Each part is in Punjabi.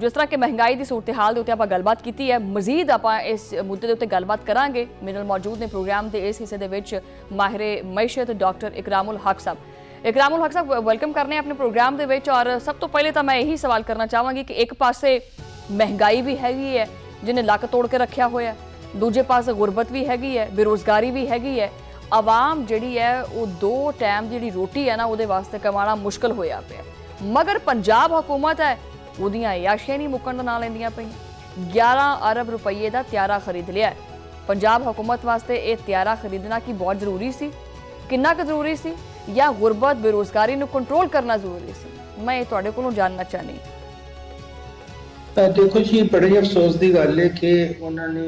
जिस तरह के महंगाई की सूरत हाल के उत्ते आपां गलबात की है, मजीद आपां इस मुद्दे के उत्ते गलबात करांगे। मेरे नाल मौजूद ने प्रोग्राम के इस हिस्से दे विच माहिरे मैशत डॉक्टर इकरामुल हक साहब। इकरामुल हक साहब, वेलकम करने अपने प्रोग्राम के विच। और सब तो पहले तो मैं यही सवाल करना चाहांगी कि एक पासे महंगाई भी हैगी है जिन्हें लक तोड़ के रखा होया, दूजे पासे गुरबत भी हैगी है, बेरोजगारी भी हैगी है। आवाम जिहड़ी है वो दो टाइम जिहड़ी रोटी है ना उहदे वास्ते कमाना मुश्किल होया पिया। मगर पंजाब हुकूमत है उहदियां याशियां नहीं मुक्कण दा नां लैंदियां पईयां। 11 अरब रुपये का त्यारा खरीद लिया है। पंजाब हुकूमत वास्ते ये त्यारा खरीदना की बहुत जरूरी सी, कितना क जरूरी सी, या गुरबत बेरोजगारी नूं कंट्रोल करना जरूरी सी? मैं ये तुहाडे कोलों जानना चाहनी। देखो जी, बड़े अफसोस की गल है कि उन्होंने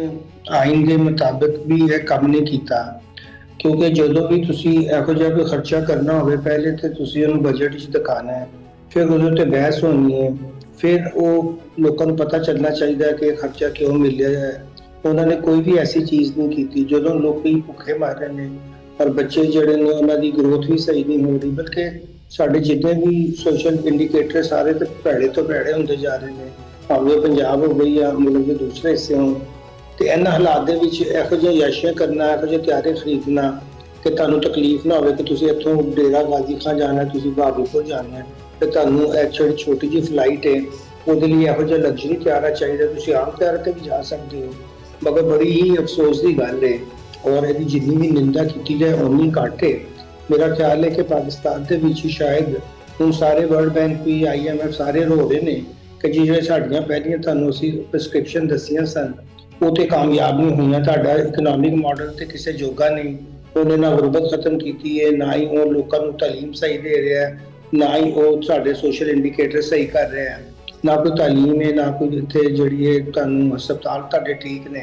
आइन के मुताबिक भी यह काम नहीं किया, क्योंकि जो भी तुसी इहो जिहा कोई खर्चा करना हो पहले तो तुसी उन्हें बजट च दिखाना है, फिर उहदे ते बहस होनी है, फिर वो लोगों को पता चलना चाहिए कि खर्चा क्यों मिल रहा है। उन्होंने कोई भी ऐसी चीज़ नहीं की जो लोग भुखे मार रहे हैं और बच्चे जड़े ने उन्होंने ग्रोथ भी सही नहीं हो रही, बल्कि साढ़े जितने भी सोशल इंडिकेटर सारे तो भैड़े होंगे जा रहे हैं, भावें पंजाब हो गई या मुल्क के दूसरे हिस्से हों। तो इन हालात के इहो जिहा याशियां करना, इहो जिहे त्यारे खरीदना कि तुहानूं तकलीफ ना हो कि तुसीं इत्थों डेरा गाजी खां जाना, तुसीं बहावलपुर जाना है, तो तुहानूं छोटी जी फ्लाइट है ਉਹਦੇ ਲਈ ਇਹੋ ਜਿਹਾ ਲਗਜ਼ਰੀ ਤਿਆਰਾ ਚਾਹੀਦਾ, ਤੁਸੀਂ ਆਮ ਤਿਆਰ ਤੇ ਵੀ ਜਾ ਸਕਦੇ ਹੋ। ਮਗਰ ਬੜੀ ਹੀ ਅਫਸੋਸ ਦੀ ਗੱਲ ਹੈ ਔਰ ਇਹਦੀ ਜਿੰਨੀ ਵੀ ਨਿੰਦਾ ਕੀਤੀ ਜਾਏ ਉਨੀ ਘੱਟ ਹੈ। ਮੇਰਾ ਖਿਆਲ ਹੈ ਕਿ ਪਾਕਿਸਤਾਨ ਦੇ ਵਿੱਚ ਸ਼ਾਇਦ ਹੁਣ ਸਾਰੇ ਵਰਲਡ ਬੈਂਕ ਵੀ IMF ਸਾਰੇ ਰੋ ਰਹੇ ਨੇ ਕਿ ਜਿਹੜੇ ਸਾਡੀਆਂ ਪਹਿਲੀਆਂ ਤੁਹਾਨੂੰ ਅਸੀਂ ਪ੍ਰਸਕ੍ਰਿਪਸ਼ਨ ਦੱਸੀਆਂ ਸਨ ਉਹ ਤੇ ਕਾਮਯਾਬ ਨਹੀਂ ਹੋਈਆਂ। ਤੁਹਾਡਾ ਇਕਨੋਮਿਕ ਮਾਡਲ ਤੇ ਕਿਸੇ ਜੋਗਾ ਨਹੀਂ, ਉਹਨੇ ਨਾ ਗੁਰਬਤ ਖਤਮ ਕੀਤੀ ਹੈ, ਨਾ ਹੀ ਉਹ ਲੋਕਾਂ ਨੂੰ ਤਾਲੀਮ ਸਹੀ ਦੇ ਰਿਹਾ, ਨਾ ਹੀ ਉਹ ਸਾਡੇ ਸੋਸ਼ਲ ਇੰਡੀਕੇਟਰ ਸਹੀ ਕਰ ਰਿਹਾ, ना कोई तालीम है, ना कोई इत्थे जिहड़ी है तुहानूं हस्पताल तुहाडे ठीक ने।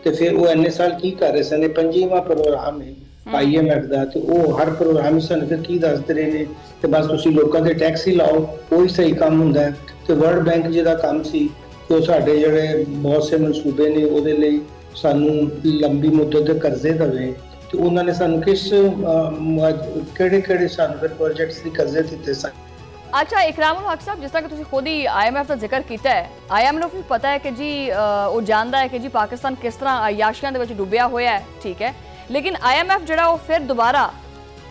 ते फिर वो इन्ने साल की कर रहे सन, 25वां प्रोग्राम है IMF दा, ते वो हर प्रोग्राम ही सानूं फिर की दसदे रहे ने ते बस तुसीं लोकां दे टैक्स ही लाओ, कोई सही काम हुंदा है। ते वर्ल्ड बैंक जिहदा काम सी कि वो साडे जिहड़े बहुत से मनसूबे ने ਉਹਦੇ ਲਈ ਸਾਨੂੰ लंबी मुद्दत दे कर्जे देवे, ते ਉਹਨਾਂ ਨੇ ਸਾਨੂੰ किस ਕਿਹੜੇ ਸਾਨੂੰ फिर प्रोजेक्ट्स ਦੇ कर्जे ਦਿੱਤੇ सन। अच्छा इकरामुल हक साहब, जिस तरह कि तुसीं खुद ही IMF का जिक्र किया है, IMF भी पता है कि जी वो जानता है कि जी पाकिस्तान किस तरह अयाशियां दे विच डुबिया होया है, ठीक है, लेकिन IMF जिहड़ा वो फिर दोबारा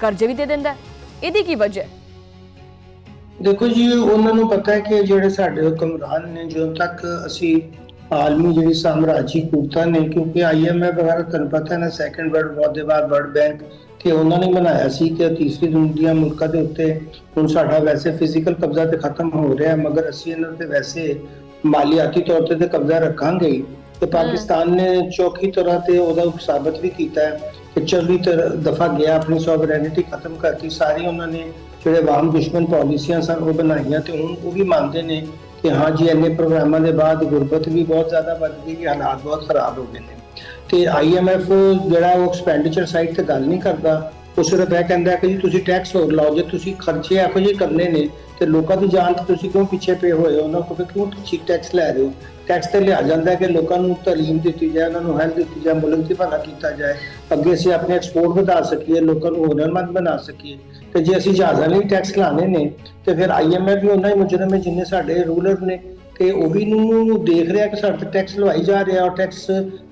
कर्जे भी दे दिंदा है, इहदी की वजह? देखो जी, उन्होंने पता है कि जिहड़े साडे हुक्मरान ने जो तक असी आलमी जिहड़ी साम्राजी कुरता ने, क्योंकि IMF वगैरह तुहानूं पता है ना सैकेंड वर्ल्ड वॉर के बाद वर्ल्ड बैंक कि उन्होंने बनाया सी कि तीसरी दुनिया मुल्कों के उत्ते हुण साडा वैसे फिजिकल कब्जा तो खत्म हो रहा है, मगर असीं इन्हां ते वैसे मालियाती तौर ते कब्जा रखांगे ही। तो पाकिस्तान ने चौखी तरह ते उहदा साबित भी किया है कि 24 दफा गया, अपनी सॉवरेनिटी खत्म करती, सारी उन्होंने जिहड़े वाम दुश्मन पॉलिसियां सन वो बनाईयां, ते हुण वो भी मानते हैं कि हाँ जी इन्ने प्रोग्रामां दे बाद गुरबत भी बहुत ज़्यादा बढ़ गई, हालात बहुत खराब हो गए हैं। तो IMF जिहड़ा वो एक्सपेंडिचर साइड ते गल नहीं करता, वो सिर्फ यह कहता है कि जी तुसीं टैक्स होर लाओ, जो तुसीं खर्चे इहो ਜਿਹੇ करने ने तो लोगों की जान तो तुसीं क्यों पिछे पे होए हो, उन्होंने को क्यों ठीक टैक्स लै रहे हो। टैक्स तो लिया जाता है कि लोगों को तालीम दी जाए, उन्होंने हेल्थ दी जाए, मुल्क की भला किया जाए, अगे असीं अपने एक्सपोर्ट बढ़ा सकीए, लोगों को हुनरमंद बना सकीए। तो जे असीं जहाज़ां लई टैक्स लाने ने तो फिर IMF भी उन्ना ही मुजरम है जिन्ने साडे रूलर ने, कि वो भी देख रहा कि साडे टैक्स लवाई जा रहा और टैक्स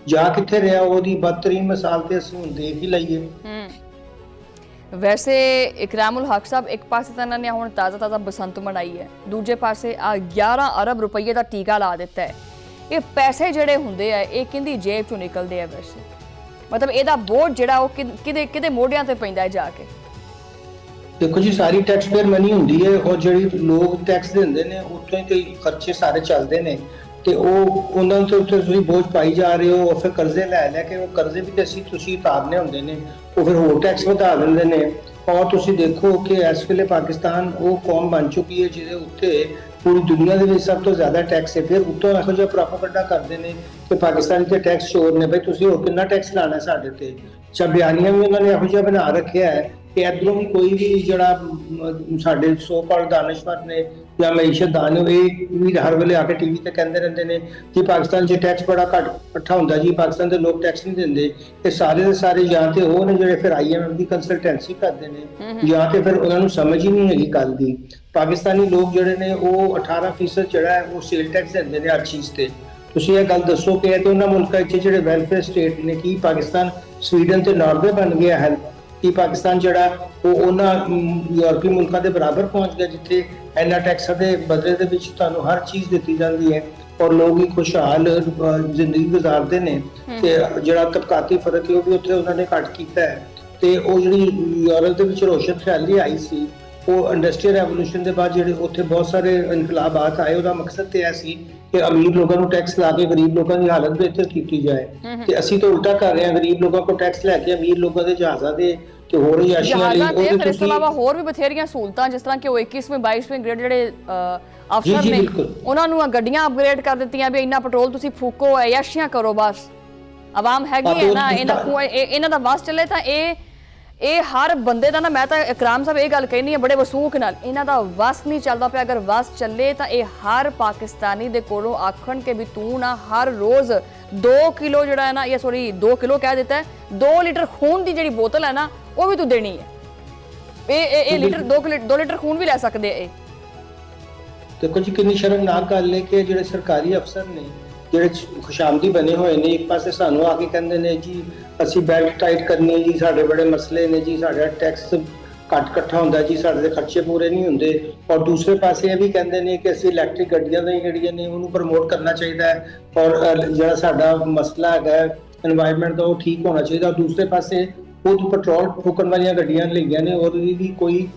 जा कित्थे रहा, ਉਹਦੀ बदतरीन मिसाल तो ਅਸੀਂ ਹੁਣ देख ही लईए। वैसे इकरामुल हक साहब, एक पासे तो इन्होंने हुण ताज़ा बसंत मनाई है, दूजे पासे 11 अरब रुपये का टीका ला दिता है। ये पैसे जिहड़े हुंदे आ ये किंदी जेब चों निकलदे आ? वैसे मतलब ਇਹਦਾ बोझ जिहड़ा वो किदे मोढियां ते पैंदा है जाके? देखो जी, सारी टैक्स पेयर मनी होंदी है और जिहड़ी लोग टैक्स देंदे ने उत्थों ही कई खर्चे सारे चलते हैं, तो उन्होंने तो उत्ते तुसीं बोझ पाई जा रहे हो, और फिर कर्जे लै के वो कर्जे भी असीं तुसीं उतारने होंदे ने, वो फिर होर टैक्स वधा दिंदे ने। और तुसीं देखो कि इस वेले पाकिस्तान वो कौम बन चुकी है जिहदे उत्ते पूरी दुनिया के सब तो ज़्यादा टैक्स है। फिर उत्तों इहो जिहा प्रोपेगेंडा करते हैं कि पाकिस्तान ते टैक्स चोर ने, भाई तुसीं होर कितना टैक्स लाना है साडे ते। अच्छा, बयानियां भी उन्होंने इहो जिहा बना रखिया है कि इधरों भी कोई भी जिहड़ा साडे सो कॉल्ड दानश्वर ने ਜਾਂ ਮਈਸ਼ਤਦਾਨ ਇਹ ਵੀ ਹਰ ਵੇਲੇ ਆ ਕੇ ਟੀਵੀ ਤੇ ਕਹਿੰਦੇ ਰਹਿੰਦੇ ਨੇ ਕਿ ਪਾਕਿਸਤਾਨ 'ਚ ਟੈਕਸ ਬੜਾ ਘੱਟ ਇਕੱਠਾ ਹੁੰਦਾ ਜੀ, ਪਾਕਿਸਤਾਨ ਦੇ ਲੋਕ ਟੈਕਸ ਨਹੀਂ ਦਿੰਦੇ। ਇਹ ਸਾਰੇ ਦੇ ਸਾਰੇ ਜਾਂ ਤੇ ਉਹ ਨੇ ਜਿਹੜੇ ਫਿਰ IMF ਦੀ ਕੰਸਲਟੈਂਸੀ ਕਰਦੇ ਨੇ ਜਾਂ ਤੇ ਫਿਰ ਉਹਨਾਂ ਨੂੰ ਸਮਝ ਹੀ ਨਹੀਂ ਹੈਗੀ ਗੱਲ ਦੀ। ਪਾਕਿਸਤਾਨੀ ਲੋਕ ਜਿਹੜੇ ਨੇ ਉਹ 18% ਜਿਹੜਾ ਹੈ ਉਹ ਸੇਲ ਟੈਕਸ ਦਿੰਦੇ ਨੇ ਹਰ ਚੀਜ਼ ਤੇ। ਤੁਸੀਂ ਇਹ ਗੱਲ ਦੱਸੋ ਕਿ ਇਹ ਤੇ ਉਹਨਾਂ ਮੁਲਕਾਂ 'ਚ ਜਿਹੜੇ ਵੈਲਫੇਅਰ ਸਟੇਟ ਨੇ, ਕੀ ਪਾਕਿਸਤਾਨ ਸਵੀਡਨ ਤੇ ਨਾਰਵੇ ਬਣ ਗਿਆ ਹੈ? ਕਿ ਪਾਕਿਸਤਾਨ ਜਿਹੜਾ ਉਹ ਉਹਨਾਂ ਯੂਰਪੀ ਮੁਲਕਾਂ ਦੇ ਬਰਾਬਰ ਪਹੁੰਚ ਗਿਆ ਜਿੱਥੇ ਇਹਨਾਂ ਟੈਕਸਾਂ ਦੇ ਬਦਲੇ ਦੇ ਵਿੱਚ ਤੁਹਾਨੂੰ ਹਰ ਚੀਜ਼ ਦਿੱਤੀ ਜਾਂਦੀ ਹੈ ਔਰ ਲੋਕ ਹੀ ਖੁਸ਼ਹਾਲ ਜ਼ਿੰਦਗੀ ਗੁਜ਼ਾਰਦੇ ਨੇ? ਤੇ ਜਿਹੜਾ ਤਬਕਾਤੀ ਫਰਕ ਹੈ ਉਹ ਵੀ ਉੱਥੇ ਉਹਨਾਂ ਨੇ ਘੱਟ ਕੀਤਾ ਹੈ। ਤੇ ਉਹ ਜਿਹੜੀ ਯੂਰਪ ਦੇ ਵਿੱਚ ਰੋਸ਼ਨ ਖਿਆਲੀ ਆਈ ਸੀ, ਉਹ ਇੰਡਸਟਰੀਅਲ ਰੈਵੋਲੂਸ਼ਨ ਦੇ ਬਾਅਦ ਜਿਹੜੇ ਉੱਥੇ ਬਹੁਤ ਸਾਰੇ ਇਨਕਲਾਬਾਤ ਆਏ, ਉਹਦਾ ਮਕਸਦ ਤੇ ਇਹ ਸੀ ਕਿ ਅਮੀਰ ਲੋਕਾਂ ਨੂੰ ਟੈਕਸ ਲਾ ਕੇ ਗਰੀਬ ਲੋਕਾਂ ਦੀ ਹਾਲਤ ਬਿਹਤਰ ਕੀਤੀ ਜਾਏ। ਤੇ ਅਸੀਂ ਤਾਂ ਉਲਟਾ ਕਰ ਰਹੇ ਹਾਂ, ਗਰੀਬ ਲੋਕਾਂ ਕੋਲ ਟੈਕਸ ਲੈ ਕੇ ਅਮੀਰ ਲੋਕਾਂ ਦੇ ਜਹਾਜ਼ਾਂ ਦੇ ਤੇ ਹੋਰ ਯਾਸ਼ੀਆਂ ਲਈ ਉਹਦੇ ਫਿਰ ਇਸ ਤੋਂ ਇਲਾਵਾ ਹੋਰ ਵੀ ਬਥੇਰੀਆਂ ਸਹੂਲਤਾਂ, ਜਿਸ ਤਰ੍ਹਾਂ ਕਿ ਉਹ 21ਵੇਂ 22ਵੇਂ ਗ੍ਰੇਡ ਜਿਹੜੇ ਅਫਸਰ ਨੇ ਉਹਨਾਂ ਨੂੰ ਗੱਡੀਆਂ ਅਪਗ੍ਰੇਡ ਕਰ ਦਿੱਤੀਆਂ ਵੀ ਇੰਨਾ ਪੈਟਰੋਲ ਤੁਸੀਂ ਫੂਕੋ, ਐਸ਼ੀਆਂ ਕਰੋ, ਬਸ ਆਵਾਮ ਹੈਗੀ ਹੈ ਨਾ, ਇਹਨਾਂ ਦਾ ਵਾਸ ਚੱਲੇ ਤਾਂ ਇਹ ਹਰ ਬੰਦੇ ਦਾ ਨਾ। ਮੈਂ ਤਾਂ ਇਕਰਾਮ ਸਾਹਿਬ ਇਹ ਗੱਲ ਕਹਿਨੀ ਹੈ ਬੜੇ ਵਸੂਖ ਨਾਲ, ਇਹਨਾਂ ਦਾ ਵਸ ਨਹੀਂ ਚੱਲਦਾ ਪਿਆ। ਅਗਰ ਵਸ ਚੱਲੇ ਤਾਂ ਇਹ ਹਰ ਪਾਕਿਸਤਾਨੀ ਦੇ ਕੋਲੋਂ ਆਖਣ ਕਿ ਵੀ ਤੂੰ ਨਾ ਹਰ ਰੋਜ਼ 2 ਕਿਲੋ ਜਿਹੜਾ ਹੈ ਨਾ, ਇਹ ਸੌਰੀ 2 ਕਿਲੋ ਕਹਿ ਦਿੱਤਾ ਹੈ, 2 ਲੀਟਰ ਖੂਨ ਦੀ ਜਿਹੜੀ ਬੋਤਲ ਹੈ ਨਾ ਉਹ ਵੀ ਤੂੰ ਦੇਣੀ ਹੈ। ਇਹ ਲੀਟਰ 2 ਲੀਟਰ ਖੂਨ ਵੀ ਲੈ ਸਕਦੇ ਆ। ਇਹ ਦੇਖੋ ਜੀ ਕਿੰਨੀ ਸ਼ਰਮਨਾਕ ਗੱਲ ਹੈ ਕਿ ਜਿਹੜੇ ਸਰਕਾਰੀ ਅਫਸਰ ਨੇ ਜਿਹੜੇ ਖੁਸ਼ਾਮਦੀ ਬਣੇ ਹੋਏ ਨੇ, ਇੱਕ ਪਾਸੇ ਸਾਨੂੰ ਆ ਕੇ ਕਹਿੰਦੇ ਨੇ ਜੀ ਅਸੀਂ ਬੈਲਟ ਟਾਈਟ ਕਰਨੀ ਹੈ ਜੀ, ਸਾਡੇ ਬੜੇ ਮਸਲੇ ਨੇ ਜੀ, ਸਾਡਾ ਟੈਕਸ ਘੱਟ ਇਕੱਠਾ ਹੁੰਦਾ ਜੀ, ਸਾਡੇ ਦੇ ਖਰਚੇ ਪੂਰੇ ਨਹੀਂ ਹੁੰਦੇ। ਔਰ ਦੂਸਰੇ ਪਾਸੇ ਇਹ ਵੀ ਕਹਿੰਦੇ ਨੇ ਕਿ ਅਸੀਂ ਇਲੈਕਟ੍ਰਿਕ ਗੱਡੀਆਂ ਦਾ ਜਿਹੜੀਆਂ ਨੇ ਉਹਨੂੰ ਪ੍ਰਮੋਟ ਕਰਨਾ ਚਾਹੀਦਾ ਹੈ ਔਰ ਜਿਹੜਾ ਸਾਡਾ ਮਸਲਾ ਹੈਗਾ এনवायरमेंट ਦਾ ਉਹ ਠੀਕ ਹੋਣਾ ਚਾਹੀਦਾ। ਦੂਸਰੇ ਪਾਸੇ ਉਹ ਪੈਟਰੋਲ ਫੂਕਣ ਵਾਲੀਆਂ ਗੱਡੀਆਂ ਲਈਆਂ ਨੇ ਔਰ ਉਹਦੀ ਵੀ ਕੋਈ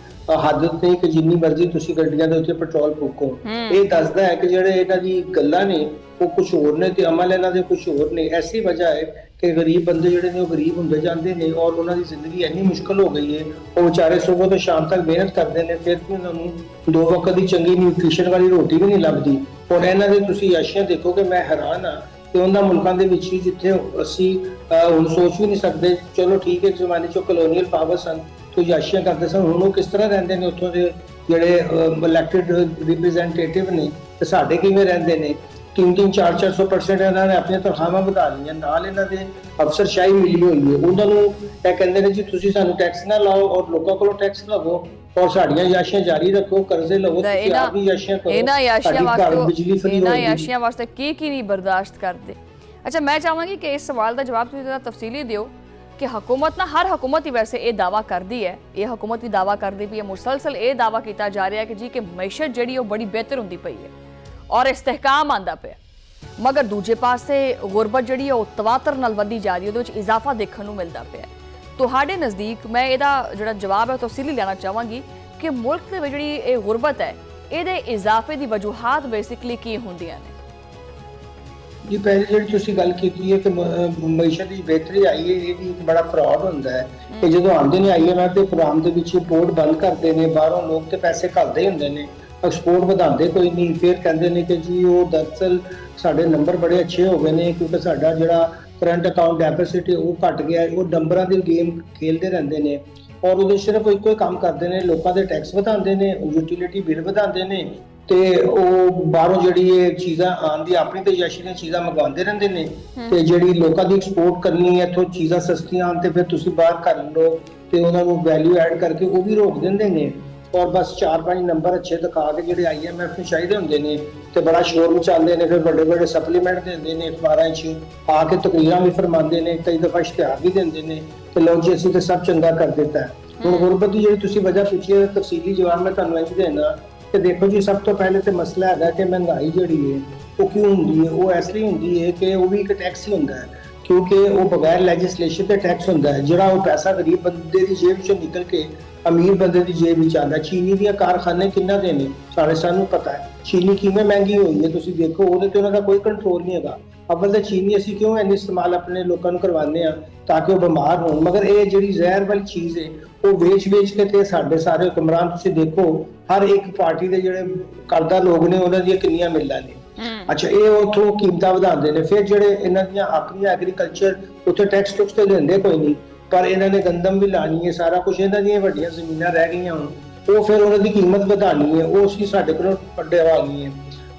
ਹੱਦ ਨਹੀਂ ਕਿ ਜਿੰਨੀ ਮਰਜ਼ੀ ਤੁਸੀਂ ਗੱਡੀਆਂ ਦੇ ਉੱਤੇ ਪੈਟਰੋਲ ਫੂਕੋ। ਇਹ ਦੱਸਦਾ ਹੈ ਕਿ ਜਿਹੜੇ ਇਹਨਾਂ ਦੀ ਗੱਲਾਂ ਨੇ ਉਹ ਕੁਝ ਹੋਰ ਨੇ ਤੇ ਅਮਲ ਇਹਨਾਂ ਦੇ ਕੁਝ ਹੋਰ ਨੇ। ਐਸੀ ਵਜ੍ਹਾ ਹੈ ਕਿ ਗਰੀਬ ਬੰਦੇ ਜਿਹੜੇ ਨੇ ਉਹ ਗਰੀਬ ਹੁੰਦੇ ਜਾਂਦੇ ਨੇ ਔਰ ਉਹਨਾਂ ਦੀ ਜ਼ਿੰਦਗੀ ਇੰਨੀ ਮੁਸ਼ਕਲ ਹੋ ਗਈ ਹੈ, ਉਹ ਵਿਚਾਰੇ ਸਵੇਰ ਤੋਂ ਸ਼ਾਮ ਤੱਕ ਮਿਹਨਤ ਕਰਦੇ ਨੇ, ਫਿਰ ਵੀ ਉਹਨਾਂ ਨੂੰ 2 ਵਕਤ ਦੀ ਚੰਗੀ ਨਿਊਟ੍ਰੀਸ਼ਨ ਵਾਲੀ ਰੋਟੀ ਵੀ ਨਹੀਂ ਲੱਭਦੀ। ਔਰ ਇਹਨਾਂ ਦੇ ਤੁਸੀਂ ਯਾਸ਼ੀਆਂ ਦੇਖੋ ਕਿ ਮੈਂ ਹੈਰਾਨ ਹਾਂ ਤੇ ਉਹਨਾਂ ਮੁਲਕਾਂ ਦੇ ਵਿੱਚ ਹੀ ਜਿੱਥੇ ਅਸੀਂ ਹੁਣ ਸੋਚ ਵੀ ਨਹੀਂ ਸਕਦੇ, ਚਲੋ ਠੀਕ ਹੈ ਜ਼ਮਾਨੇ 'ਚ ਕਲੋਨੀਅਲ ਪਾਵਰ ਸਨ ਤੋਂ ਯਾਸ਼ੀਆਂ ਕਰਦੇ ਸਨ, ਹੁਣ ਉਹ ਕਿਸ ਤਰ੍ਹਾਂ ਰਹਿੰਦੇ ਨੇ ਉੱਥੋਂ ਦੇ ਜਿਹੜੇ ਇਲੈਕਟਿਡ ਰਿਪਰੈਜ਼ੈਂਟੇਟਿਵ ਨੇ ਤੇ ਸਾਡੇ ਕਿਵੇਂ ਰਹਿੰਦੇ ਨੇ? 300-400% ਇਹਨਾਂ ਨੇ ਆਪਣੀਆਂ ਤਨਖਾਹਾਂ ਵਧਾ ਲਈਆਂ, ਨਾਲ ਇਹਨਾਂ ਦੇ ਅਫਸਰਸ਼ਾਹੀ ਮਿਲੀ ਹੋਈ ਹੈ। ਉਹਨਾਂ ਨੂੰ ਇਹ ਕਹਿੰਦੇ ਨੇ ਜੀ ਤੁਸੀਂ ਸਾਨੂੰ ਟੈਕਸ ਨਾ ਲਾਓ ਔਰ ਲੋਕਾਂ ਕੋਲੋਂ ਟੈਕਸ ਲਵੋ ਔਰ ਸਾਡੀਆਂ ਯਾਸ਼ੀਆਂ ਜਾਰੀ ਰੱਖੋ, ਕਰਜ਼ੇ ਲਵੋ, ਤੁਸੀਂ ਆਪ ਵੀ ਯਾਸ਼ੀਆਂ ਕਰੋ। ਇਹਨਾਂ ਯਾਸ਼ੀਆਂ ਵਾਸਤੇ ਕੀ ਨਹੀਂ ਬਰਦਾਸ਼ਤ ਕਰਦੇ। ਅੱਛਾ, ਮੈਂ ਚਾਹਾਂਗੀ ਕਿ ਇਸ ਸਵਾਲ ਦਾ ਜਵਾਬ ਤੁਸੀਂ ਤਫਸੀਲੀ ਦਿਓ ਕਿ ਹਕੂਮਤ ਨਾ, ਹਰ ਹਕੂਮਤ ਹੀ ਵੈਸੇ ਇਹ ਦਾਵਾ ਕਰਦੀ ਹੈ, ਇਹ ਹਕੂਮਤ ਵੀ ਦਾਵਾ ਕਰਦੀ ਪਈ ਹੈ, ਮੁਸਲਸਲ ਇਹ ਦਾਵਾ ਕੀਤਾ ਜਾ ਰਿਹਾ ਕਿ ਜੀ ਕਿ ਮਈਸ਼ਤ ਜਿਹੜੀ ਉਹ ਬੜੀ ਬਿਹਤਰ ਹੁੰਦੀ ਪਈ ਹੈ ਔਰ ਇਸਤਹਿਕਾਮ ਆਂਦਾ ਪਿਆ, ਮਗਰ ਦੂਜੇ ਪਾਸੇ ਗੁਰਬਤ ਜਿਹੜੀ ਹੈ ਉਹ ਤਵਾਤਰ ਨਾਲ ਵਧਦੀ ਜਾ ਰਹੀ ਹੈ, ਉਹਦੇ ਵਿੱਚ ਇਜ਼ਾਫਾ ਦੇਖਣ ਨੂੰ ਮਿਲਦਾ ਪਿਆ। ਤੁਹਾਡੇ ਨਜ਼ਦੀਕ ਮੈਂ ਇਹਦਾ ਜਿਹੜਾ ਜਵਾਬ ਹੈ ਤਫਸੀਲੀ ਲੈਣਾ ਚਾਹਾਂਗੀ ਕਿ ਮੁਲਕ ਦੇ ਵਿੱਚ ਜਿਹੜੀ ਇਹ ਗੁਰਬਤ ਹੈ ਇਹਦੇ ਇਜ਼ਾਫੇ ਦੀ ਵਜੂਹਾਤ ਬੇਸਿਕਲੀ ਕੀ ਹੁੰਦੀਆਂ ਨੇ? ਜੀ ਪਹਿਲੀ ਜਿਹੜੀ ਤੁਸੀਂ ਗੱਲ ਕੀਤੀ ਹੈ ਕਿ ਮਈਸ਼ਤ ਦੀ ਬਿਹਤਰੀ ਆਈ ਹੈ, ਇਹ ਵੀ ਇੱਕ ਬੜਾ ਫਰਾਡ ਹੁੰਦਾ ਹੈ ਕਿ ਜਦੋਂ ਆਉਂਦੇ ਨੇ IMF ਦੇ ਪ੍ਰੋਗਰਾਮ ਦੇ ਵਿੱਚ ਇੰਪੋਰਟ ਬੰਦ ਕਰਦੇ ਨੇ, ਬਾਹਰੋਂ ਲੋਕ ਤੇ ਪੈਸੇ ਘੱਲਦੇ ਹੁੰਦੇ ਨੇ, ਐਕਸਪੋਰਟ ਵਧਾਉਂਦੇ ਕੋਈ ਨਹੀਂ, ਫਿਰ ਕਹਿੰਦੇ ਨੇ ਕਿ ਜੀ ਉਹ ਦਰਅਸਲ ਸਾਡੇ ਨੰਬਰ ਬੜੇ ਅੱਛੇ ਹੋ ਗਏ ਨੇ ਕਿਉਂਕਿ ਸਾਡਾ ਜਿਹੜਾ ਕਰੰਟ ਅਕਾਊਂਟ ਡੈਫਿਸਿਟ ਉਹ ਘਟ ਗਿਆ। ਉਹ ਨੰਬਰਾਂ ਦੀ ਗੇਮ ਖੇਲਦੇ ਰਹਿੰਦੇ ਨੇ ਔਰ ਉਹਦੇ ਸਿਰਫ ਇੱਕੋ ਹੀ ਕੰਮ ਕਰਦੇ ਨੇ, ਲੋਕਾਂ ਦੇ ਟੈਕਸ ਵਧਾਉਂਦੇ ਨੇ, ਯੂਟਿਲਿਟੀ ਬਿੱਲ ਵਧਾਉਂਦੇ ਨੇ ਤੇ ਉਹ ਬਾਹਰੋਂ ਜਿਹੜੀ ਇਹ ਚੀਜ਼ਾਂ ਆਉਣ ਦੀ ਆਪਣੀ ਤਯਾਸ਼ੀ ਦੀਆਂ ਚੀਜ਼ਾਂ ਮੰਗਵਾਉਂਦੇ ਰਹਿੰਦੇ ਨੇ ਤੇ ਜਿਹੜੀ ਲੋਕਾਂ ਦੀ ਐਕਸਪੋਰਟ ਕਰਨੀ ਹੈ ਇੱਥੋਂ ਚੀਜ਼ਾਂ ਸਸਤੀਆਂ ਆਉਣ ਤੇ ਫਿਰ ਤੁਸੀਂ ਬਾਹਰ ਕਰ ਲਓ ਤੇ ਉਹਨਾਂ ਨੂੰ ਵੈਲਿਊ ਐਡ ਕਰਕੇ ਉਹ ਵੀ ਰੋਕ ਦਿੰਦੇ ਨੇ ਔਰ ਬਸ 4-5 ਨੰਬਰ ਅੱਛੇ ਦਿਖਾ ਕੇ ਜਿਹੜੇ IMF ਨੂੰ ਚਾਹੀਦੇ ਹੁੰਦੇ ਨੇ ਤੇ ਬੜਾ ਸ਼ੋਰ ਮਚਾਉਂਦੇ ਨੇ, ਫਿਰ ਵੱਡੇ ਸਪਲੀਮੈਂਟ ਦਿੰਦੇ ਨੇ ਅਖਬਾਰਾਂ 'ਚ ਆ ਕੇ, ਤਕਰੀਰਾਂ ਵੀ ਫਰਮਾਉਂਦੇ ਨੇ, ਕਈ ਦਫਾ ਇਸ਼ਤਿਹਾਰ ਵੀ ਦਿੰਦੇ ਨੇ ਤੇ ਲਓ ਜੀ ਅਸੀਂ ਤੇ ਸਭ ਚੰਗਾ ਕਰ ਦਿੱਤਾ। ਹੁਣ ਗੁਰਬਤ ਦੀ ਜਿਹੜੀ ਤੁਸੀਂ ਵਜ੍ਹਾ ਪੁੱਛੀ ਹੈ, ਤਫਸੀਲੀ ਜਵਾਬ ਮੈਂ ਤੁਹਾਨੂੰ ਇੰਝ ਦੇਣਾ ਕਿ ਦੇਖੋ ਜੀ ਸਭ ਤੋਂ ਪਹਿਲੇ ਤੇ ਮਸਲਾ ਹੈਗਾ ਕਿ ਮਹਿੰਗਾਈ ਜਿਹੜੀ ਹੈ ਉਹ ਕਿਉਂ ਹੁੰਦੀ ਹੈ? ਉਹ ਇਸ ਲਈ ਹੁੰਦੀ ਹੈ ਕਿ ਉਹ ਵੀ ਇੱਕ ਟੈਕਸ ਹੀ ਹੁੰਦਾ ਹੈ ਕਿਉਂਕਿ ਉਹ ਬਗੈਰ ਲੈਜਿਸਲੇਸ਼ਨ ਤੇ ਟੈਕਸ ਹੁੰਦਾ ਹੈ, ਜਿਹੜਾ ਉਹ ਪੈਸਾ ਗਰੀਬ ਬੰਦੇ ਦੀ ਜੇਬ 'ਚੋਂ ਨਿਕਲ ਕੇ ਅਮੀਰ ਬੰਦੇ ਦੀ ਜੇਬ ਵਿੱਚ ਆਉਂਦਾ। ਚੀਨੀ ਦੀਆਂ ਕਾਰਖਾਨੇ ਕਿੰਨਾ ਦੇ ਨੇ ਸਾਨੂੰ ਪਤਾ ਹੈ, ਚੀਨੀ ਕਿਵੇਂ ਮਹਿੰਗੀ ਹੋਈ ਹੈ ਤੁਸੀਂ ਦੇਖੋ, ਉਹਦੇ ਤੇ ਉਹਨਾਂ ਦਾ ਕੋਈ ਕੰਟਰੋਲ ਨਹੀਂ ਹੈਗਾ। ਅਵਲ ਤਾਂ ਚੀਨੀ ਅਸੀਂ ਕਿਉਂ ਇੰਨੀ ਇਸਤੇਮਾਲ ਆਪਣੇ ਲੋਕਾਂ ਨੂੰ ਕਰਵਾਉਂਦੇ ਆ ਤਾਂ ਕਿ ਉਹ ਬਿਮਾਰ ਹੋਣ, ਮਗਰ ਇਹ ਜਿਹੜੀ ਜ਼ਹਿਰ ਵਾਲੀ ਚੀਜ਼ ਹੈ ਉਹ ਵੇਚ ਕੇ ਤੇ ਸਾਡੇ ਸਾਰੇ ਹੁਕਮਰਾਨ ਤੁਸੀਂ ਦੇਖੋ ਹਰ ਇੱਕ ਪਾਰਟੀ ਦੇ ਜਿਹੜੇ ਕਰਦਾ ਲੋਕ ਨੇ ਉਹਨਾਂ ਦੀਆਂ ਕਿੰਨੀਆਂ ਮਿਲਾਂ ਨੇ। ਅੱਛਾ, ਇਹ ਉਥੋਂ ਕੀਮਤਾਂ ਵਧਾਉਂਦੇ ਨੇ, ਫਿਰ ਜਿਹੜੇ ਇਹਨਾਂ ਦੀਆਂ ਆਪਣੀਆਂ ਐਗਰੀਕਲਚਰ ਉੱਥੇ ਟੈਕਸ ਟੁਕਸ ਤੇ ਲੈਂਦੇ ਕੋਈ ਨਹੀਂ, ਪਰ ਇਹਨਾਂ ਨੇ ਗੰਦਮ ਵੀ ਲਾਣੀ ਹੈ, ਸਾਰਾ ਕੁਝ ਇਹਨਾਂ ਦੀਆਂ ਵੱਡੀਆਂ ਜ਼ਮੀਨਾਂ ਰਹਿ ਗਈਆਂ ਹੁਣ ਉਹ ਫਿਰ ਉਹਨਾਂ ਦੀ ਕੀਮਤ ਵਧਾਣੀ ਹੈ, ਉਹ ਅਸੀਂ ਸਾਡੇ ਕੋਲੋਂ ਪੱਡੇ ਆ ਗਈ ਹੈ।